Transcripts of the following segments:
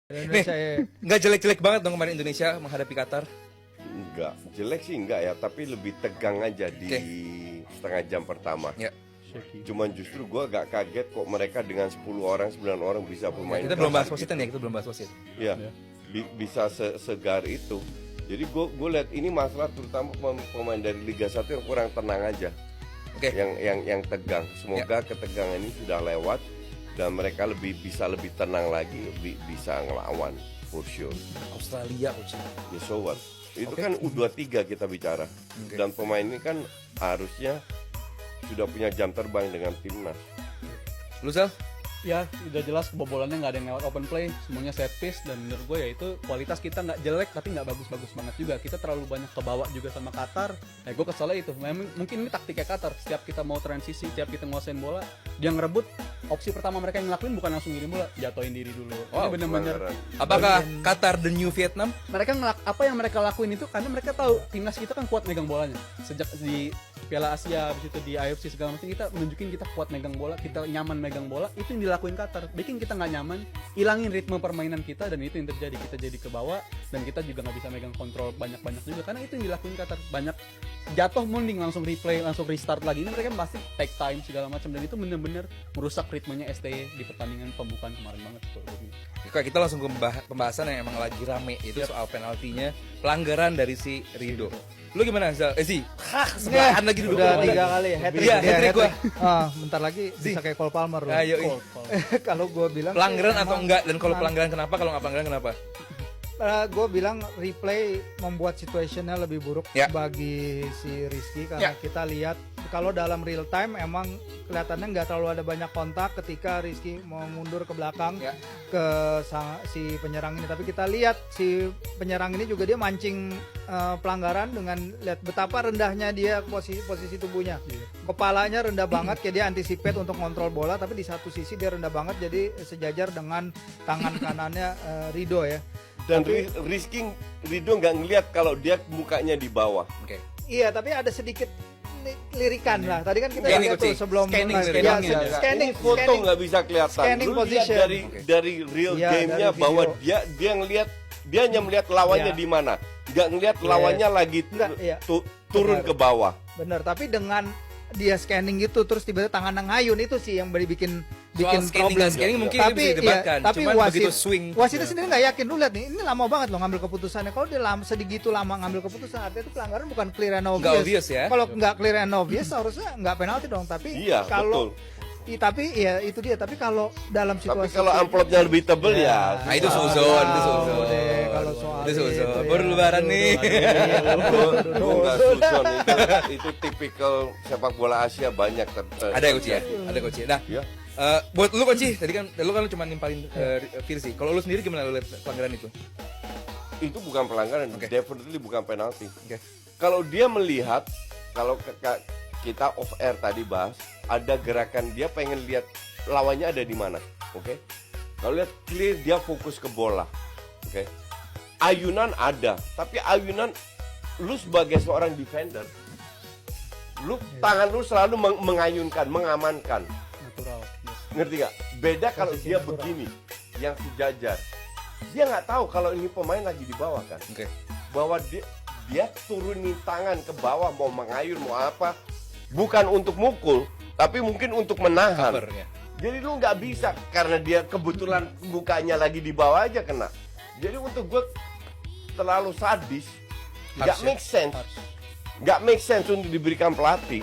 Indonesia Nggak jelek-jelek banget dong kemarin Indonesia menghadapi Qatar. Enggak, jelek sih enggak ya, tapi lebih tegang aja di setengah jam pertama. Ya. Cuman justru gue agak kaget kok mereka dengan 10 orang, 9 orang bisa bermain. Kita belum bahas wasitnya ya, kita belum bahas wasit. Ya, bisa segar itu. Jadi gue lihat ini masalah terutama pemain dari Liga 1 yang kurang tenang aja. Oke. Yang tegang. Semoga ketegangan ini sudah lewat dan mereka bisa lebih tenang lagi, bisa ngelawan for sure. Australia coach. Ya so what? Itu kan U23 kita bicara. Dan pemain ini kan harusnya sudah punya jam terbang dengan timnas. Lu Sal? ya udah jelas kebobolannya nggak ada yang lewat open play, semuanya set piece, dan menurut gue ya itu kualitas kita nggak jelek tapi nggak bagus-bagus banget juga. Kita terlalu banyak kebawa juga sama Qatar. Gue kesalnya itu. Mungkin ini taktiknya Qatar. Setiap kita mau transisi, setiap kita nguasain bola, dia ngerebut, opsi pertama mereka yang ngelakuin bukan langsung ngirim bola, jatuhin diri dulu. Wow, Ini bener-bener. Apakah Qatar the new Vietnam? Mereka apa yang mereka lakuin itu karena mereka tahu timnas kita kan kuat megang bolanya. Sejak di Piala Asia, habis itu di AFC segala macam, kita menunjukin kita kuat megang bola, kita nyaman megang bola. Itu yang dilakuin Qatar, bikin kita nggak nyaman, ilangin ritme permainan kita, dan itu yang terjadi. Kita jadi ke bawah dan kita juga nggak bisa megang kontrol banyak-banyak juga karena itu yang dilakuin Qatar. Banyak jatuh, mending langsung replay, langsung restart lagi. Ini mereka pasti take time segala macam, dan itu bener-bener merusak ritmenya STY di pertandingan pembukaan kemarin banget. Kita langsung ke pembahasan yang emang lagi rame, itu soal penaltinya, pelanggaran dari si Rido. Lu gimana Zal? Sebelahan lagi dulu. Udah 3 kali hat-trick. Iya, hat-trick gua. Bentar lagi bisa kayak Cole Palmer loh. Ayo. Kalau gue bilang pelanggaran atau enggak, dan kalau pelanggaran kenapa, kalau nggak pelanggaran kenapa? Gue bilang replay membuat situationnya lebih buruk bagi si Rizky karena kita lihat kalau dalam real time emang kelihatannya nggak terlalu ada banyak kontak ketika Rizky mau mundur ke belakang ke si penyerang ini, tapi kita lihat si penyerang ini juga dia mancing pelanggaran dengan lihat betapa rendahnya dia posisi tubuhnya, kepalanya rendah banget, kayak dia anticipate untuk kontrol bola, tapi di satu sisi dia rendah banget jadi sejajar dengan tangan kanannya Rido ya. Dan Rizky Rido nggak ngelihat kalau dia mukanya di bawah. Iya, tapi ada sedikit lirikan lah. Tadi kan kita lihat tuh sebelum scanning foto nggak bisa kelihatan. Scanning lu position dari real game-nya bahwa dia ngelihat, dia hanya melihat lawannya di mana, nggak ngelihat lawannya lagi turun ke bawah. Bener, tapi dengan dia scanning gitu terus tiba-tiba tangan ngayun, itu sih yang bikin scanning mungkin tapi bisa didebatkan. Tapi cuman begitu swing, wasitnya sendiri nggak yakin. Lu lihat nih, ini lama banget loh ngambil keputusannya. Kalau dia segitu lama ngambil keputusan, artinya itu pelanggaran bukan clear and obvious. Ya. Kalau nggak clear and obvious harusnya nggak penalti dong. Tapi kalau tapi ya itu dia. Tapi kalau dalam situasi, tapi kalau amplopnya lebih tebel itu suzon, kalau soal itu baru lebaran nih. Itu tipikal sepak bola Asia banyak. Ada coach ya, ada coach. Nah, buat lu coach, tadi kan lu cuma nimpalin Firzi. Kalau lu sendiri gimana lu lihat pelanggaran itu? Itu bukan pelanggaran, definitely bukan penalti. Kalau dia melihat, kalau kita off air tadi bahas, ada gerakan dia pengen lihat lawannya ada di mana, Kalau lihat clear dia fokus ke bola, Ayunan ada, tapi ayunan lu sebagai seorang defender, lu tangan lu selalu mengayunkan, mengamankan, natural. Ngerti gak? Beda kalau dia begini, yang sejajar, dia nggak tahu kalau ini pemain lagi di bawah kan, bahwa dia turunin tangan ke bawah mau mengayun mau apa, bukan untuk mukul, tapi mungkin untuk menahan. Jadi lu nggak bisa karena dia kebetulan mukanya lagi di bawah aja kena. Jadi untuk gue terlalu sadis, nggak make sense. Nggak make sense untuk diberikan pelatih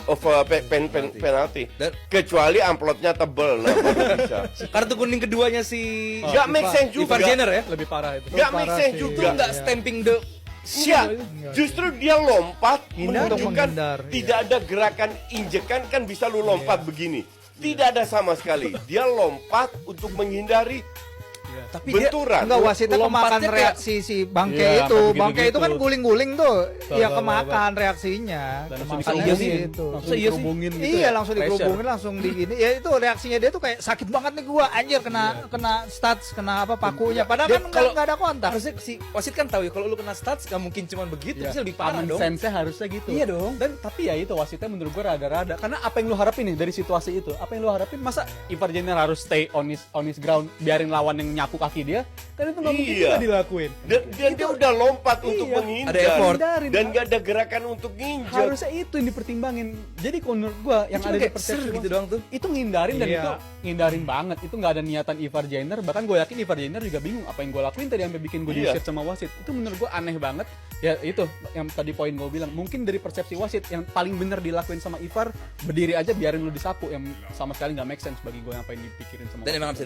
penalti. Kecuali amplopnya tebel, nah baru bisa. Kartu kuning keduanya si nggak make sense juga. Ivar Jenner ya, lebih parah itu. Nggak make sense juga. Itu nggak stamping the. Justru dia lompat menunjukkan menghindar, tidak ada gerakan injekan, kan bisa lu lompat begini. Tidak ada sama sekali. Dia lompat untuk menghindari tapi benturan. Enggak, wasitnya kemakan reaksi si Bangke itu. Bangke itu kan guling-guling tuh. Ya kemakan reaksinya. Langsung dikerubungin gitu. Iya, langsung dikerubungin, langsung digini. Ya itu reaksinya dia tuh kayak sakit banget nih gua, anjir, kena stats, kena apa pakunya. Padahal kan enggak ada kontak. Harusnya si wasit kan tahu ya kalau lu kena stats enggak mungkin cuma begitu, bisa lebih parah dong. Sense harusnya gitu. Iya dong. Dan tapi ya itu wasitnya menurut gua rada-rada. Karena apa yang lu harapin nih dari situasi itu? Apa yang lu harapin? Masa Ivar Jenner harus stay on his ground, biarin lawan yang nyapu kaki dia, kan itu nggak mungkin Iya. juga dilakuin. Dan dia udah lompat untuk Iya. menghindar. Ada effort. Dan gak ada gerakan untuk nginjak. Harusnya itu yang dipertimbangin. Jadi kalau menurut gua yang Cuma ada di kayak persepsi ser gitu wasit, doang tuh. itu ngindarin dan Iya. itu ngindarin banget. Itu nggak ada niatan Ivar Jenner. Bahkan gue yakin Ivar Jenner juga bingung apa yang gue lakuin tadi sampai bikin gue Iya. diusir sama wasit. Itu menurut gue aneh banget. Ya itu yang tadi poin gue bilang. Mungkin dari persepsi wasit yang paling bener dilakuin sama Ivar, berdiri aja biarin lu disapu, yang sama sekali nggak make sense bagi gue yang apa yang dipikirin sama Dan wasit. emang bisa